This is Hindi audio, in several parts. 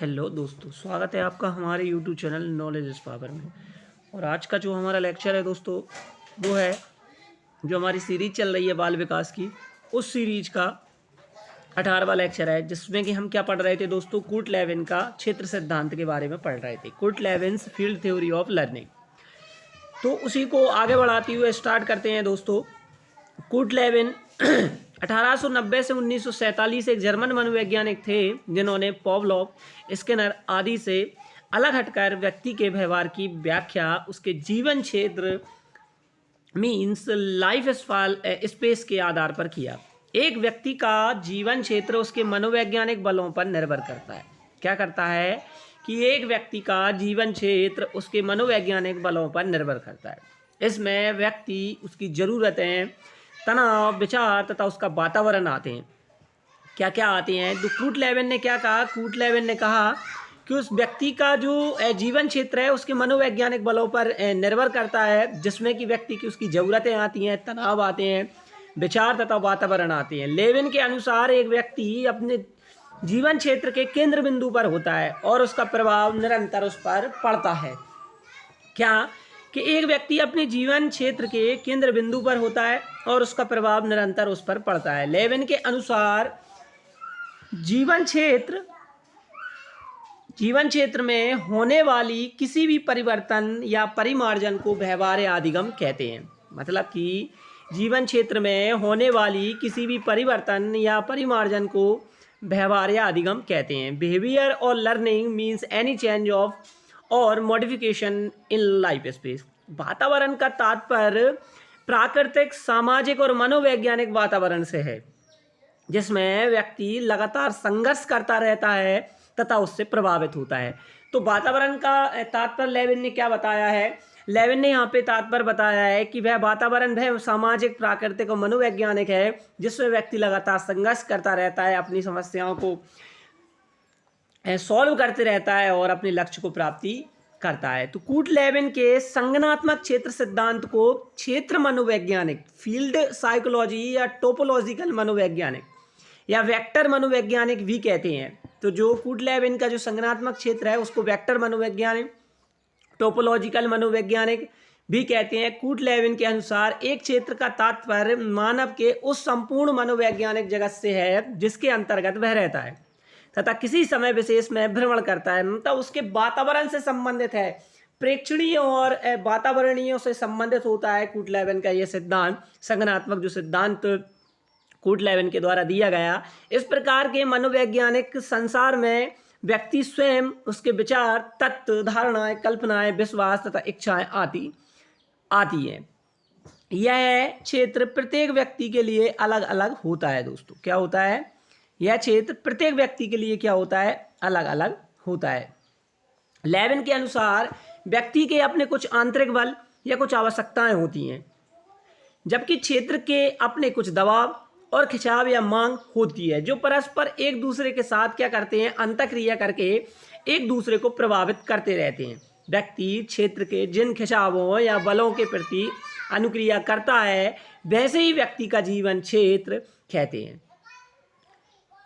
हेलो दोस्तों, स्वागत है आपका हमारे YouTube channel knowledge is power में। और आज का जो हमारा लेक्चर है दोस्तों, वो है जो हमारी सीरीज चल रही है बाल विकास की, उस सीरीज का 18वां लेक्चर है, जिसमें कि हम क्या पढ़ रहे थे दोस्तों, कूट लेविन का क्षेत्र सिद्धांत के बारे में पढ़ रहे थे, कूट लेविन्स फील्ड थ्योरी ऑफ लर्निंग। तो उसी को आगे बढ़ाते हुए स्टार्ट करते हैं दोस्तों। कूट लेविन 1890 से 1947 एक जर्मन मनोवैज्ञानिक थे, जिन्होंने पॉवलोव, स्किनर आदि से अलग हटकर व्यक्ति के व्यवहार की व्याख्या उसके जीवन क्षेत्र मीन्स लाइफ स्पेस के आधार पर किया। एक व्यक्ति का जीवन क्षेत्र उसके मनोवैज्ञानिक बलों पर निर्भर करता है। क्या करता है कि एक व्यक्ति का जीवन क्षेत्र उसके मनोवैज्ञानिक बलों पर निर्भर करता है। इसमें व्यक्ति, उसकी ज़रूरतें, तनाव, विचार तथा उसका वातावरण आते हैं। क्या क्या आते हैं? तो कूट लेविन ने क्या कहा? कूट लेविन ने कहा कि उस व्यक्ति का जो जीवन क्षेत्र है उसके मनोवैज्ञानिक बलों पर निर्भर करता है, जिसमें कि व्यक्ति की उसकी ज़रूरतें आती हैं, तनाव आते हैं, विचार तथा वातावरण आते हैं। लेविन के अनुसार एक व्यक्ति अपने जीवन क्षेत्र के केंद्र बिंदु पर होता है और उसका प्रभाव निरंतर उस पर पड़ता है। क्या कि एक व्यक्ति अपने जीवन क्षेत्र के केंद्र बिंदु पर होता है और उसका प्रभाव निरंतर उस पर पड़ता है। लेविन के अनुसार जीवन क्षेत्र में होने वाली किसी भी परिवर्तन या परिमार्जन को व्यवहार्य अधिगम कहते हैं। मतलब कि जीवन क्षेत्र में होने वाली किसी भी परिवर्तन या परिमार्जन को व्यवहार्य अधिगम कहते हैं। बिहेवियर और learning means any change of और मॉडिफिकेशन इन लाइफ स्पेस। वातावरण का तात्पर्य प्राकृतिक, सामाजिक और मनोवैज्ञानिक वातावरण से है, जिसमें व्यक्ति लगातार संघर्ष करता रहता है तथा उससे प्रभावित होता है। तो वातावरण का तात्पर्य लेविन ने क्या बताया है? लेविन ने यहाँ पे तात्पर्य बताया है कि वह वातावरण वह सामाजिक, प्राकृतिक और मनोवैज्ञानिक है, जिसमें व्यक्ति लगातार संघर्ष करता रहता है, अपनी समस्याओं को सॉल्व करते रहता है और अपने लक्ष्य को प्राप्ति करता है। तो कूट लेविन के संगनात्मक क्षेत्र सिद्धांत को क्षेत्र मनोवैज्ञानिक, फील्ड साइकोलॉजी या टोपोलॉजिकल मनोवैज्ञानिक या वेक्टर मनोवैज्ञानिक भी कहते हैं। तो जो कूट लेविन का जो संगनात्मक क्षेत्र है उसको वेक्टर मनोवैज्ञानिक, टोपोलॉजिकल मनोवैज्ञानिक भी कहते हैं। कूट लेविन के अनुसार एक क्षेत्र का तात्पर्य मानव के उस संपूर्ण मनोवैज्ञानिक जगत से है जिसके अंतर्गत वह रहता है तथा किसी समय विशेष में भ्रमण करता है, मतलब उसके वातावरण से संबंधित है, प्रेक्षणीय और वातावरणीय से संबंधित होता है। कूट लेविन का यह सिद्धांत, संगनात्मक जो सिद्धांत कूट लेविन के द्वारा दिया गया, इस प्रकार के मनोवैज्ञानिक संसार में व्यक्ति स्वयं, उसके विचार, तत्व, धारणाएं, कल्पनाएं, विश्वास तथा इच्छाएं आती हैं। यह क्षेत्र प्रत्येक व्यक्ति के लिए अलग अलग होता है दोस्तों। क्या होता है? यह क्षेत्र प्रत्येक व्यक्ति के लिए क्या होता है? अलग अलग होता है। लेविन के अनुसार व्यक्ति के अपने कुछ आंतरिक बल या कुछ आवश्यकताएं होती हैं, जबकि क्षेत्र के अपने कुछ दबाव और खिंचाव या मांग होती है, जो परस्पर एक दूसरे के साथ क्या करते हैं? अंतःक्रिया करके एक दूसरे को प्रभावित करते रहते हैं। व्यक्ति क्षेत्र के जिन खिंचावों या बलों के प्रति अनुक्रिया करता है, वैसे ही व्यक्ति का जीवन क्षेत्र कहते हैं।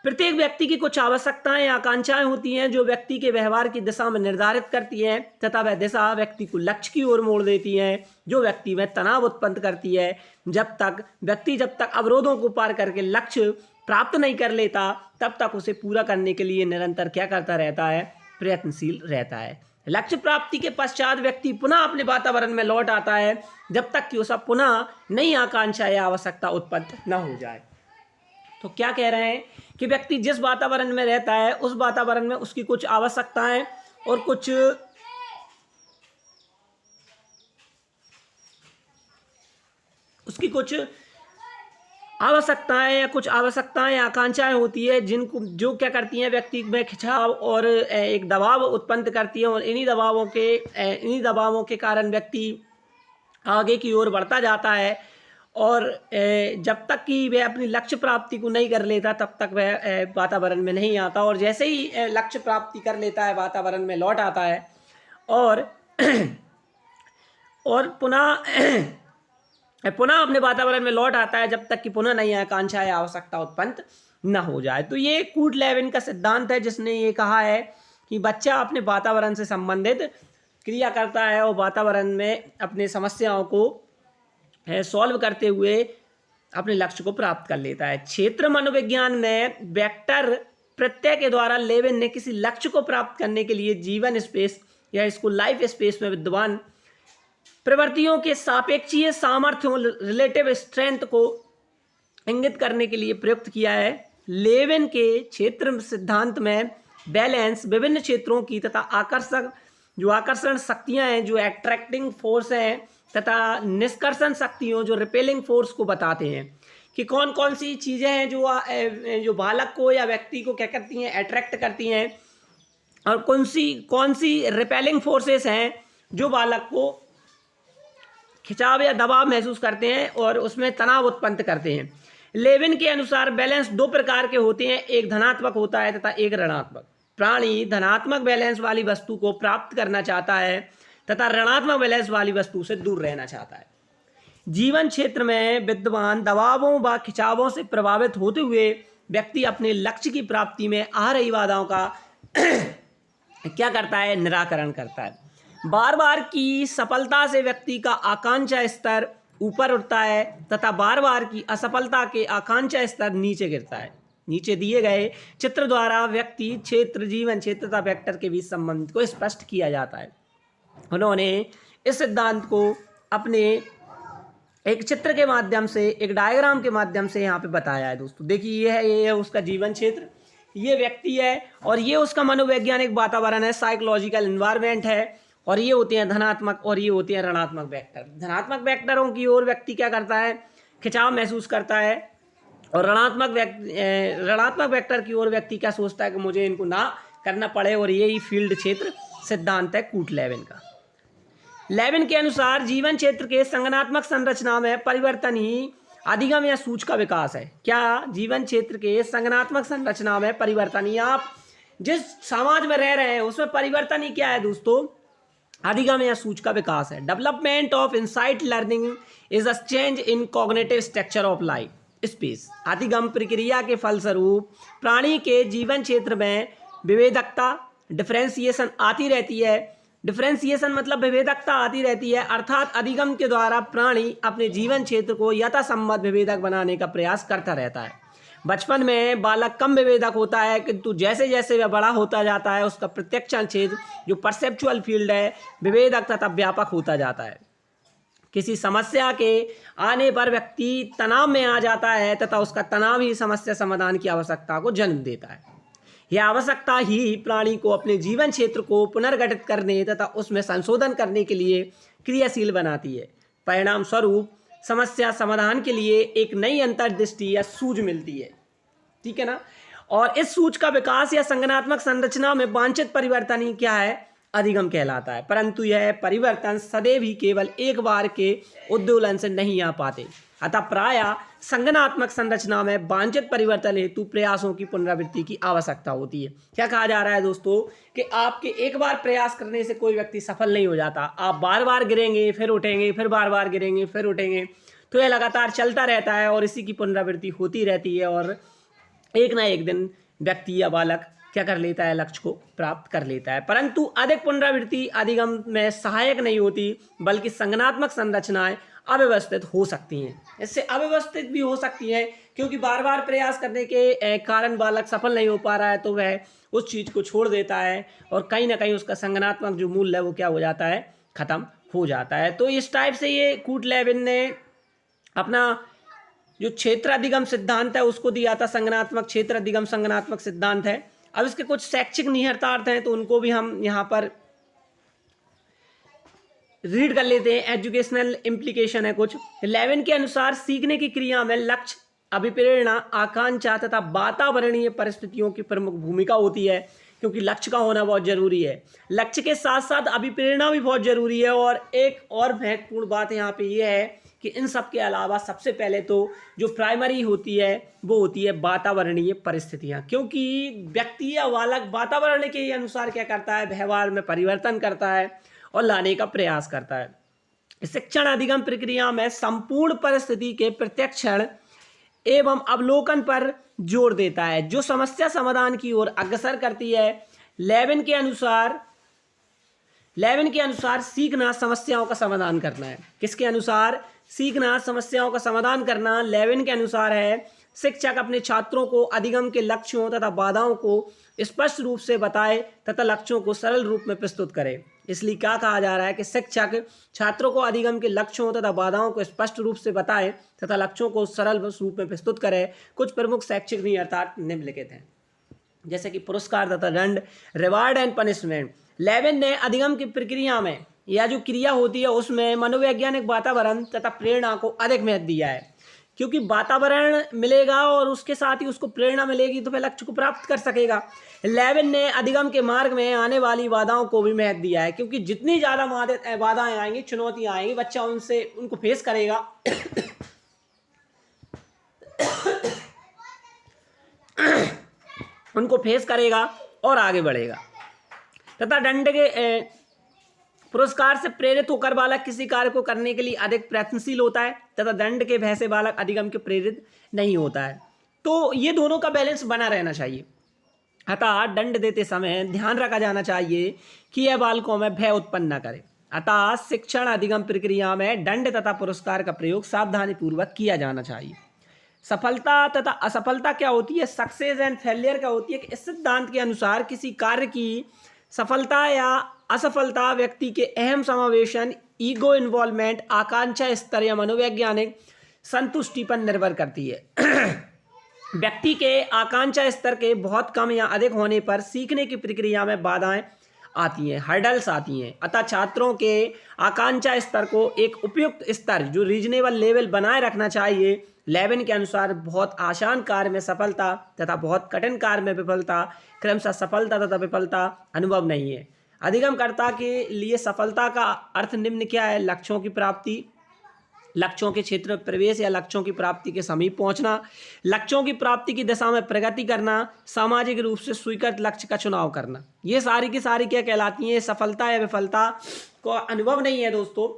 प्रत्येक व्यक्ति की कुछ आवश्यकताएं, आकांक्षाएं होती हैं, जो व्यक्ति के व्यवहार की दिशा में निर्धारित करती हैं तथा वह दिशा व्यक्ति को लक्ष्य की ओर मोड़ देती हैं, जो व्यक्ति में तनाव उत्पन्न करती है। जब तक अवरोधों को पार करके लक्ष्य प्राप्त नहीं कर लेता, तब तक उसे पूरा करने के लिए निरंतर क्या करता रहता है? प्रयत्नशील रहता है। लक्ष्य प्राप्ति के पश्चात व्यक्ति पुनः अपने वातावरण में लौट आता है, जब तक कि उसे पुनः नई आकांक्षा या आवश्यकता उत्पन्न न हो जाए। तो क्या कह रहे हैं कि व्यक्ति जिस वातावरण में रहता है, उस वातावरण में उसकी कुछ आवश्यकताएं और कुछ आवश्यकताएं, आकांक्षाएं होती है, जिनको जो क्या करती हैं? व्यक्ति में खिंचाव और एक दबाव उत्पन्न करती है, और इन्हीं दबावों के कारण व्यक्ति आगे की ओर बढ़ता जाता है, और जब तक कि वह अपनी लक्ष्य प्राप्ति को नहीं कर लेता, तब तक वह वातावरण में नहीं आता, और जैसे ही लक्ष्य प्राप्ति कर लेता है, वातावरण में लौट आता है और पुनः अपने वातावरण में लौट आता है, जब तक कि पुनः नई आकांक्षा या आवश्यकता उत्पन्न न हो जाए। तो ये कूट लेविन का सिद्धांत है, जिसने ये कहा है कि बच्चा अपने वातावरण से संबंधित क्रिया करता है और वातावरण में अपनी समस्याओं को सॉल्व करते हुए अपने लक्ष्य को प्राप्त कर लेता है। क्षेत्र मनोविज्ञान में वेक्टर प्रत्यय के द्वारा लेविन ने किसी लक्ष्य को प्राप्त करने के लिए जीवन स्पेस या इसको लाइफ स्पेस में विद्यमान प्रवृत्तियों के सापेक्षीय सामर्थ्यों रिलेटिव स्ट्रेंथ को इंगित करने के लिए प्रयुक्त किया है। लेविन के क्षेत्र सिद्धांत में बैलेंस विभिन्न क्षेत्रों की तथा आकर्षण शक्तियां हैं जो अट्रैक्टिंग फोर्स हैं तथा निष्कर्षण शक्तियों जो रिपेलिंग फोर्स को बताते हैं कि कौन कौन सी चीज़ें हैं जो बालक को या व्यक्ति को क्या करती हैं, अट्रैक्ट करती हैं, और कौन सी रिपेलिंग फोर्सेस हैं जो बालक को खिंचाव या दबाव महसूस करते हैं और उसमें तनाव उत्पन्न करते हैं। लेविन के अनुसार बैलेंस दो प्रकार के होते हैं, एक धनात्मक होता है तथा एक ऋणात्मक। प्राणी धनात्मक बैलेंस वाली वस्तु को प्राप्त करना चाहता है तथा ऋणात्मक बैलेंस वाली वस्तु से दूर रहना चाहता है। जीवन क्षेत्र में विद्यमान दबावों व खिंचावों से प्रभावित होते हुए व्यक्ति अपने लक्ष्य की प्राप्ति में आ रही बाधाओं का क्या करता है, निराकरण करता है। बार बार की सफलता से व्यक्ति का आकांक्षा स्तर ऊपर उठता है तथा बार बार की असफलता के आकांक्षा स्तर नीचे गिरता है। नीचे दिए गए चित्र द्वारा व्यक्ति क्षेत्र, जीवन क्षेत्र तथा वेक्टर के बीच संबंध को स्पष्ट किया जाता है। उन्होंने इस सिद्धांत को अपने एक चित्र के माध्यम से, एक डायग्राम के माध्यम से यहाँ पे बताया है। दोस्तों देखिए, ये है उसका जीवन क्षेत्र, ये व्यक्ति है और ये उसका मनोवैज्ञानिक वातावरण है, साइकोलॉजिकल एनवायरनमेंट है, और ये होते हैं धनात्मक और ये होते हैं ऋणात्मक वेक्टर। धनात्मक वेक्टरों की ओर व्यक्ति क्या करता है, खिंचाव महसूस करता है, और ऋणात्मक वेक्टर की ओर व्यक्ति क्या सोचता है कि मुझे इनको ना करना पड़े, और यही फील्ड क्षेत्र सिद्धांत है कूट लेविन का। लेविन के अनुसार जीवन क्षेत्र के संगठनात्मक संरचना में परिवर्तन ही अधिगम या सूच का विकास है। क्या जीवन क्षेत्र के संगठनात्मक संरचना में परिवर्तन ही, आप जिस समाज में रह रहे हैं उसमें परिवर्तन ही क्या है दोस्तों, अधिगम या सूच का विकास है। Development of insight learning is a change in cognitive structure of life space. अधिगम प्रक्रिया के फलस्वरूप प्राणी के जीवन क्षेत्र में विभेदकता, डिफरेंशिएशन आती रहती है। डिफरेंशिएशन मतलब विभेदकता आती रहती है, अर्थात अधिगम के द्वारा प्राणी अपने जीवन क्षेत्र को यथासंभव विभेदक बनाने का प्रयास करता रहता है। बचपन में बालक कम विभेदक होता है, किंतु जैसे जैसे वह बड़ा होता जाता है उसका प्रत्यक्षण क्षेत्र जो परसेप्चुअल फील्ड है विभेदक तथा व्यापक होता जाता है। किसी समस्या के आने पर व्यक्ति तनाव में आ जाता है तथा उसका तनाव ही समस्या समाधान की आवश्यकता को जन्म देता है। यह आवश्यकता ही प्राणी को अपने जीवन क्षेत्र को पुनर्गठित करने तथा उसमें संशोधन करने के लिए क्रियाशील बनाती है। परिणाम स्वरूप समस्या समाधान के लिए एक नई अंतर्दृष्टि या सूझ मिलती है, ठीक है ना। और इस सूझ का विकास या संगठनात्मक संरचना में वांछित परिवर्तन ही क्या है, अधिगम कहलाता है। परंतु यह परिवर्तन सदैव ही केवल एक बार के उद्दोलन से नहीं आ पाते, अतः प्रायः संगठनात्मक संरचना में वांछित परिवर्तन हेतु प्रयासों की पुनरावृत्ति की आवश्यकता होती है। क्या कहा जा रहा है दोस्तों कि आपके एक बार प्रयास करने से कोई व्यक्ति सफल नहीं हो जाता, आप बार बार गिरेंगे फिर उठेंगे, फिर बार बार गिरेंगे फिर उठेंगे, तो यह लगातार चलता रहता है और इसी की पुनरावृत्ति होती रहती है और एक ना एक दिन व्यक्ति या बालक क्या कर लेता है, लक्ष्य को प्राप्त कर लेता है। परंतु अधिक पुनरावृत्ति अधिगम में सहायक नहीं होती, बल्कि संगठनात्मक संरचनाएं अव्यवस्थित हो सकती हैं। इससे अव्यवस्थित भी हो सकती हैं क्योंकि बार बार प्रयास करने के कारण बालक सफल नहीं हो पा रहा है तो वह उस चीज़ को छोड़ देता है और कहीं ना कहीं उसका संगठनात्मक जो मूल्य है वो क्या हो जाता है, खत्म हो जाता है। तो इस टाइप से ये कूट लेविन ने अपना जो क्षेत्र अधिगम सिद्धांत है उसको दिया था, संगठनात्मक क्षेत्र अधिगम संगठनात्मक सिद्धांत है। अब इसके कुछ शैक्षिक निहितार्थ हैं तो उनको भी हम यहाँ पर रीड कर लेते हैं। एजुकेशनल इम्प्लीकेशन है कुछ। लेविन के अनुसार सीखने की क्रिया में लक्ष्य, अभिप्रेरणा, आकांक्षा तथा वातावरणीय परिस्थितियों की प्रमुख भूमिका होती है, क्योंकि लक्ष्य का होना बहुत जरूरी है। लक्ष्य के साथ साथ अभिप्रेरणा भी बहुत जरूरी है। और एक और महत्वपूर्ण बात यहाँ पे ये है कि इन सब के अलावा सबसे पहले तो जो प्राइमरी होती है वो होती है वातावरणीय परिस्थितियाँ, क्योंकि व्यक्ति या बालक वातावरण के अनुसार क्या करता है, व्यवहार में परिवर्तन करता है और लाने का प्रयास करता है। शिक्षण अधिगम प्रक्रिया में संपूर्ण परिस्थिति के प्रत्यक्षण एवं अवलोकन पर जोर देता है, जो समस्या समाधान की ओर अग्रसर करती है। लेविन के अनुसार सीखना समस्याओं का समाधान करना है। किसके अनुसार? सीखना समस्याओं का समाधान करना लेविन के अनुसार है शिक्षक अपने छात्रों को अधिगम के लक्ष्यों तथा बाधाओं को स्पष्ट रूप से बताए तथा लक्ष्यों को सरल रूप में प्रस्तुत करे। इसलिए क्या कहा जा रहा है कि शिक्षक छात्रों को अधिगम के लक्ष्यों तथा बाधाओं को स्पष्ट रूप से बताए तथा लक्ष्यों को सरल रूप में प्रस्तुत करे। कुछ प्रमुख शैक्षिक नियतार्थ निम्नलिखित हैं, जैसे कि पुरस्कार तथा दंड, रिवार्ड एंड पनिशमेंट। लेविन ने अधिगम की प्रक्रिया में या जो क्रिया होती है उसमें मनोवैज्ञानिक वातावरण तथा प्रेरणा को अधिक महत्व दिया है, क्योंकि वातावरण मिलेगा और उसके साथ ही उसको प्रेरणा मिलेगी तो वह लक्ष्य को प्राप्त कर सकेगा। लेविन ने अधिगम के मार्ग में आने वाली बाधाओं को भी महत्व दिया है, क्योंकि जितनी ज़्यादा बाधाएं आएंगी, चुनौतियां आएंगी, बच्चा उनको फेस करेगा उनको फेस करेगा और आगे बढ़ेगा। तथा दंड के पुरस्कार से प्रेरित होकर बालक किसी कार्य को करने के लिए अधिक प्रयत्नशील होता है तथा दंड के भय से बालक अधिगम के प्रेरित नहीं होता है। तो ये दोनों का बैलेंस बना रहना चाहिए। अतः दंड देते समय ध्यान रखा जाना चाहिए कि यह बालकों में भय उत्पन्न न करे। अतः शिक्षण अधिगम प्रक्रिया में दंड तथा पुरस्कार का प्रयोग सावधानी पूर्वक किया जाना चाहिए। सफलता तथा असफलता क्या होती है? सक्सेस एंड फेलियर क्या होती है? कि इस सिद्धांत के अनुसार किसी कार्य की सफलता या असफलता व्यक्ति के अहम समावेशन, ईगो इन्वॉल्वमेंट, आकांक्षा स्तर या मनोवैज्ञानिक संतुष्टि पर निर्भर करती है। व्यक्ति के आकांक्षा स्तर के बहुत कम या अधिक होने पर सीखने की प्रक्रिया में बाधाएं आती हैं, हर्डल्स आती हैं। अतः छात्रों के आकांक्षा स्तर को एक उपयुक्त स्तर, जो रीजनेबल लेवल बनाए रखना चाहिए। लेविन के अनुसार बहुत आसान कार्य में सफलता तथा बहुत कठिन कार्य में विफलता, क्रमशः सफलता तथा विफलता अनुभव नहीं है। अधिगमकर्ता के लिए सफलता का अर्थ निम्न क्या है? लक्ष्यों की प्राप्ति, लक्ष्यों के क्षेत्र में प्रवेश या लक्ष्यों की प्राप्ति के समीप पहुंचना, लक्ष्यों की प्राप्ति की दिशा में प्रगति करना, सामाजिक रूप से स्वीकृत लक्ष्य का चुनाव करना। ये सारी की सारी क्या कहलाती हैं? सफलता या विफलता को अनुभव नहीं है दोस्तों।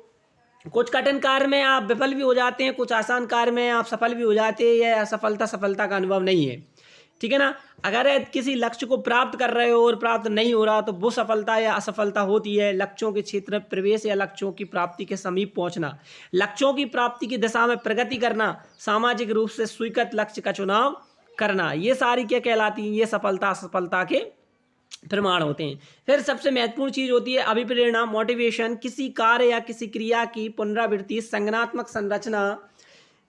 कुछ कठिन कार्य में आप विफल भी हो जाते हैं, कुछ आसान कार्य में आप सफल भी हो जाते हैं। यह सफलता का अनुभव नहीं है, ठीक है ना। अगर किसी लक्ष्य को प्राप्त कर रहे हो और प्राप्त नहीं हो रहा तो वो सफलता या असफलता होती है। लक्ष्यों के क्षेत्र में प्रवेश या लक्ष्यों की प्राप्ति के समीप पहुंचना, लक्ष्यों की प्राप्ति की दिशा में प्रगति करना, सामाजिक रूप से स्वीकृत लक्ष्य का चुनाव करना, ये सारी क्या कहलाती हैं? ये सफलता असफलता के प्रमाण होते हैं। फिर सबसे महत्वपूर्ण चीज होती है अभिप्रेरणा, मोटिवेशन। किसी कार्य या किसी क्रिया की पुनरावृत्ति संज्ञानात्मक संरचना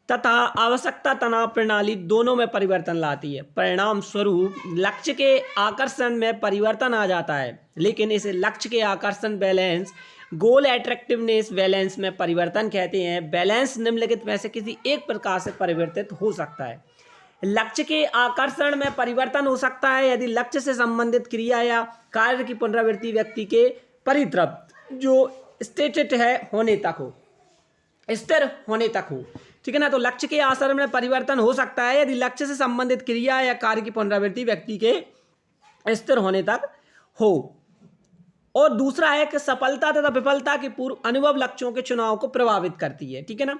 तथा आवश्यकता तनाव प्रणाली दोनों में परिवर्तन लाती है। परिणाम स्वरूप लक्ष्य के आकर्षण में परिवर्तन आ जाता है, लेकिन इसे लक्ष्य के आकर्षण बैलेंस, गोल अट्रैक्टिवनेस बैलेंस में परिवर्तन कहते हैं। बैलेंस निम्नलिखित में से किसी एक प्रकार से परिवर्तित हो सकता है। लक्ष्य के आकर्षण में परिवर्तन हो सकता है यदि लक्ष्य से संबंधित क्रिया या कार्य की पुनरावृत्ति व्यक्ति के परितृप्त, जो स्टेटेड है, होने तक हो, स्थिर होने तक हो, ठीक है ना। तो लक्ष्य के आचरण में परिवर्तन हो सकता है यदि लक्ष्य से संबंधित क्रिया या कार्य की पुनरावृत्ति व्यक्ति के स्थिर होने तक हो। और दूसरा है कि सफलता तथा विफलता के पूर्व अनुभव लक्ष्यों के चुनाव को प्रभावित करती है, ठीक है ना।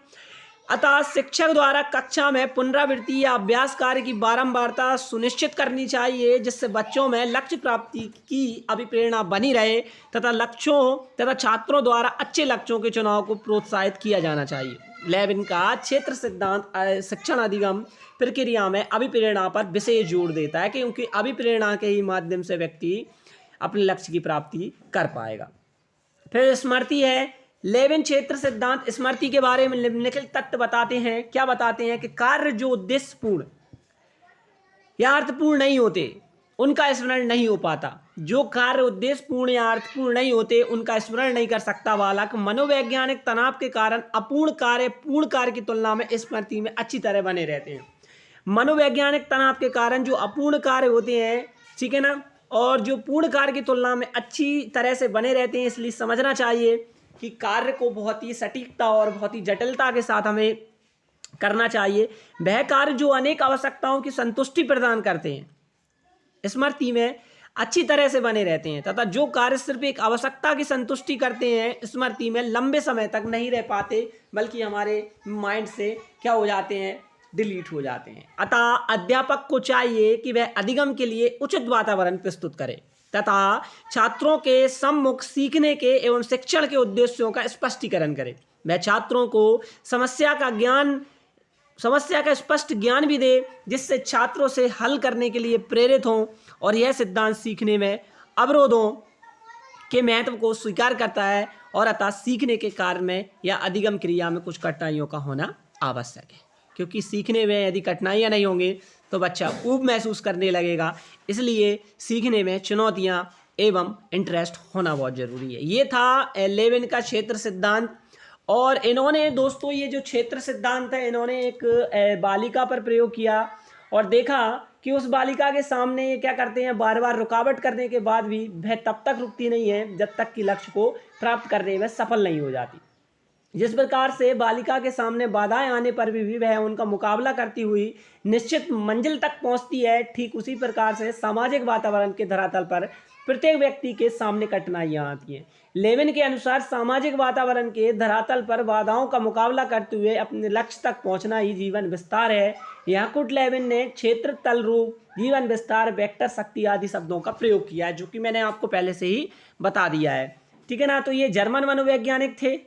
अतः शिक्षक द्वारा कक्षा में पुनरावृत्ति या अभ्यास कार्य की बारंबारता सुनिश्चित करनी चाहिए, जिससे बच्चों में लक्ष्य प्राप्ति की अभिप्रेरणा बनी रहे तथा लक्ष्यों तथा छात्रों द्वारा अच्छे लक्ष्यों के चुनाव को प्रोत्साहित किया जाना चाहिए। लेविन का क्षेत्र सिद्धांत शिक्षण अधिगम प्रक्रिया में अभिप्रेरणा पर विशेष जोर देता है, क्योंकि अभिप्रेरणा के ही माध्यम से व्यक्ति अपने लक्ष्य की प्राप्ति कर पाएगा। फिर स्मृति है। लेविन क्षेत्र सिद्धांत स्मृति के बारे में निम्नलिखित तथ्य बताते हैं। क्या बताते हैं? कि कार्य जो उद्देश्यपूर्ण या अर्थपूर्ण नहीं होते उनका स्मरण नहीं हो पाता। जो कार्य उद्देश्यपूर्ण या अर्थपूर्ण नहीं होते उनका स्मरण नहीं कर सकता बालक। मनोवैज्ञानिक तनाव के कारण अपूर्ण कार्य पूर्ण कार्य की तुलना में स्मृति में अच्छी तरह बने रहते हैं। मनोवैज्ञानिक तनाव के कारण जो अपूर्ण कार्य होते हैं, ठीक है ना, और जो पूर्ण कार्य की तुलना में अच्छी तरह से बने रहते हैं। इसलिए समझना चाहिए कि कार्य को बहुत ही सटीकता और बहुत ही जटिलता के साथ हमें करना चाहिए। वह कार्य जो अनेक आवश्यकताओं की संतुष्टि प्रदान करते हैं स्मृति में अच्छी तरह से बने रहते हैं, तथा जो कार्य सिर्फ एक आवश्यकता की संतुष्टि करते हैं स्मृति में लंबे समय तक नहीं रह पाते, बल्कि हमारे माइंड से क्या हो जाते हैं? डिलीट हो जाते हैं। अतः अध्यापक को चाहिए कि वह अधिगम के लिए उचित वातावरण प्रस्तुत करे तथा छात्रों के सम्मुख सीखने के एवं शिक्षण के उद्देश्यों का स्पष्टीकरण करे। वह छात्रों को समस्या का स्पष्ट ज्ञान भी दे, जिससे छात्रों से हल करने के लिए प्रेरित हों, और यह सिद्धांत सीखने में अवरोधों के महत्व को स्वीकार करता है और अतः सीखने के कार्य में या अधिगम क्रिया में कुछ कठिनाइयों का होना आवश्यक है, क्योंकि सीखने में यदि कठिनाइयाँ नहीं होंगी तो बच्चा ऊब महसूस करने लगेगा। इसलिए सीखने में चुनौतियाँ एवं इंटरेस्ट होना बहुत ज़रूरी है। ये था लेविन का क्षेत्र सिद्धांत। और इन्होंने दोस्तों ये जो क्षेत्र सिद्धांत है, इन्होंने एक बालिका पर प्रयोग किया और देखा कि उस बालिका के सामने ये क्या करते हैं, बार बार रुकावट करने के बाद भी वह तब तक रुकती नहीं है जब तक कि लक्ष्य को प्राप्त करने में सफल नहीं हो जाती। जिस प्रकार से बालिका के सामने बाधाएं आने पर भी वह उनका मुकाबला करती हुई निश्चित मंजिल तक पहुंचती है, ठीक उसी प्रकार से सामाजिक वातावरण के धरातल पर प्रत्येक व्यक्ति के सामने कठिनाइयां आती हैं। लेविन के अनुसार सामाजिक वातावरण के धरातल पर बाधाओं का मुकाबला करते हुए अपने लक्ष्य तक पहुंचना ही जीवन विस्तार है। यहाँ कुर्ट लेविन ने क्षेत्र, तल रूप, जीवन विस्तार, वेक्टर, शक्ति आदि शब्दों का प्रयोग किया है, जो कि मैंने आपको पहले से ही बता दिया है। ठीक है ना। तो ये जर्मन मनोवैज्ञानिक थे,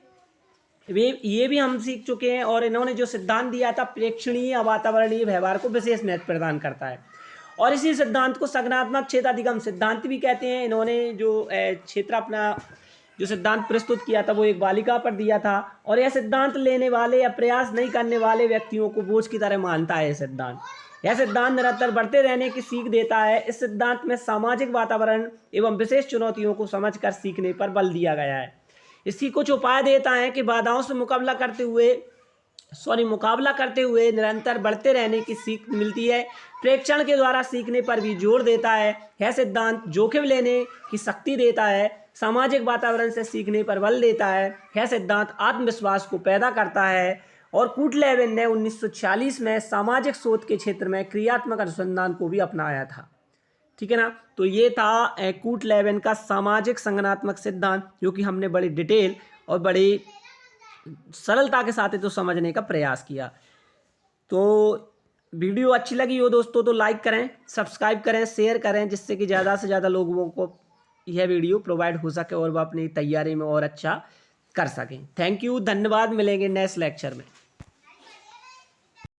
ये भी हम सीख चुके हैं। और इन्होंने जो सिद्धांत दिया था, प्रेक्षणीय वातावरणीय व्यवहार को विशेष महत्व प्रदान करता है, और इसी सिद्धांत को संज्ञानात्मक क्षेत्र अधिगम सिद्धांत भी कहते हैं। इन्होंने जो क्षेत्र अपना जो सिद्धांत प्रस्तुत किया था वो एक बालिका पर दिया था, और यह सिद्धांत लेने वाले या प्रयास नहीं करने वाले व्यक्तियों को बोझ की तरह मानता है। यह सिद्धांत निरंतर बढ़ते रहने की सीख देता है। इस सिद्धांत में सामाजिक वातावरण एवं विशेष चुनौतियों को समझकर सीखने पर बल दिया गया है। इसकी कुछ उपाय देता है कि बाधाओं से मुकाबला करते हुए निरंतर बढ़ते रहने की सीख मिलती है। प्रेक्षण के द्वारा सीखने पर भी जोर देता है। यह सिद्धांत जोखिम लेने की शक्ति देता है, सामाजिक वातावरण से सीखने पर बल देता है। यह सिद्धांत आत्मविश्वास को पैदा करता है। और कुर्ट लेविन ने 1946 में सामाजिक शोध के क्षेत्र में क्रियात्मक अनुसंधान को भी अपनाया था। ठीक है ना। तो ये था कुर्ट लेविन का सामाजिक संज्ञानात्मक सिद्धांत, जो कि हमने बड़ी डिटेल और बड़ी सरलता के साथ तो समझने का प्रयास किया। तो वीडियो अच्छी लगी हो दोस्तों तो लाइक करें, सब्सक्राइब करें, शेयर करें, जिससे कि ज़्यादा से ज़्यादा लोगों को यह वीडियो प्रोवाइड हो सके और वह अपनी तैयारी में और अच्छा कर सकें। थैंक यू, धन्यवाद। मिलेंगे नेक्स्ट लेक्चर में।